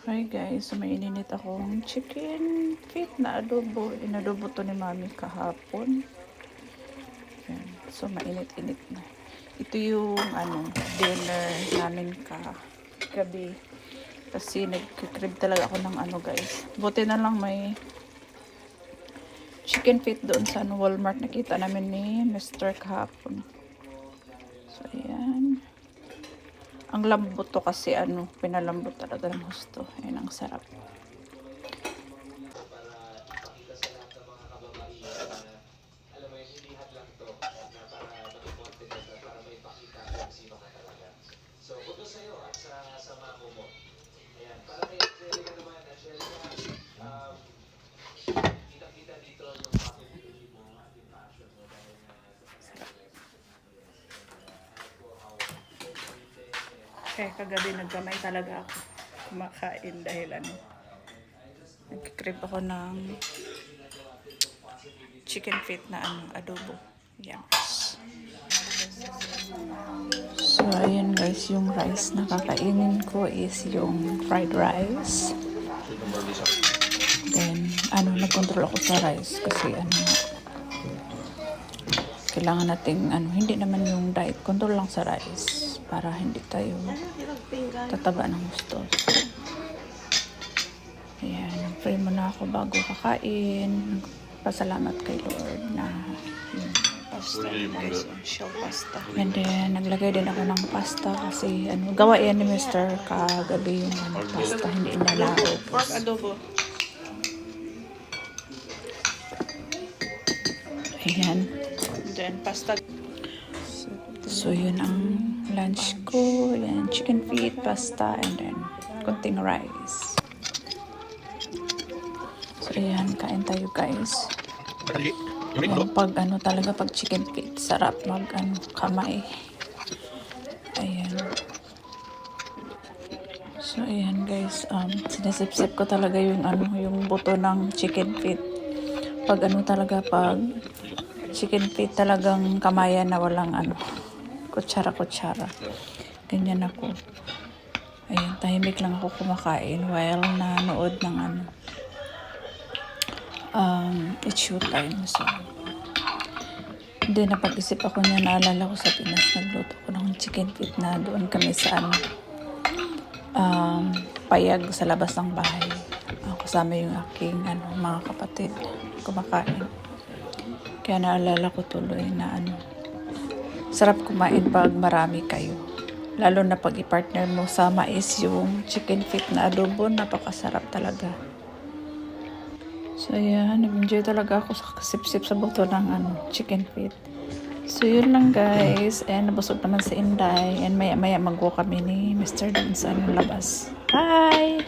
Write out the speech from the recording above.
Hi guys, so may ininit akong chicken feet na adobo. Inadobo to ni mami kahapon. Yan. So mainit-init na. Ito yung dinner namin gabi. Kasi nagkikrib talaga ako ng guys. Buti na lang may chicken feet doon sa Walmart. Nakita namin ni Mr. kahapon. So ayan. Ang lambot to kasi pinalambot talaga ng gusto. Ayan, ang sarap. Kaya kagabi nagkamay talaga ako kumakain dahil nagkikrib ako ng chicken feet na adobo. Yums. So ayan guys, yung rice na kakainin ko is yung fried rice. Then nagkontrol ako sa rice kasi kailangan nating hindi naman yung diet control lang sa rice para hindi tayo tataba ng gusto. Ayan, pray muna ako bago kakain. Pasalamat kay Lord na yung pasta guys, yung shell pasta. And then naglagay din ako ng pasta kasi gawa yan ni Mr. kagabi yung pasta, hindi inalao. Pork adobo. Ayan. Then pasta. So yun ang lunch ko. Yan, chicken feet, pasta, and then konting rice. So ayan, kain tayo guys. Yan, pag talaga pag chicken feet, sarap kamay. Ayan. So ayan guys, sinisip-sip ko talaga yung yung buto ng chicken feet. Pag pag chicken feet talagang kamayan na walang kutsara-kutsara. Ganyan ako. Ayan, tahimik lang ako kumakain while nanood ng it's showtime. So, hindi napag-isip ako niya, naalala ko sa Pinas, nagluto ko ng chicken feet na doon kami sa payag sa labas ng bahay. Kasama yung aking mga kapatid kumakain. Kaya naalala ko tuloy na sarap kumain pag marami kayo. Lalo na pag i-partner mo sa mais yung chicken feet na adobo, napakasarap talaga. So yan, nag-enjoy talaga ako sa kasip-sip sa buto ng chicken feet. So yun lang guys, and nabusog naman si Inday, and maya-maya mag-walk kami ni Mr. dun sa labas. Bye!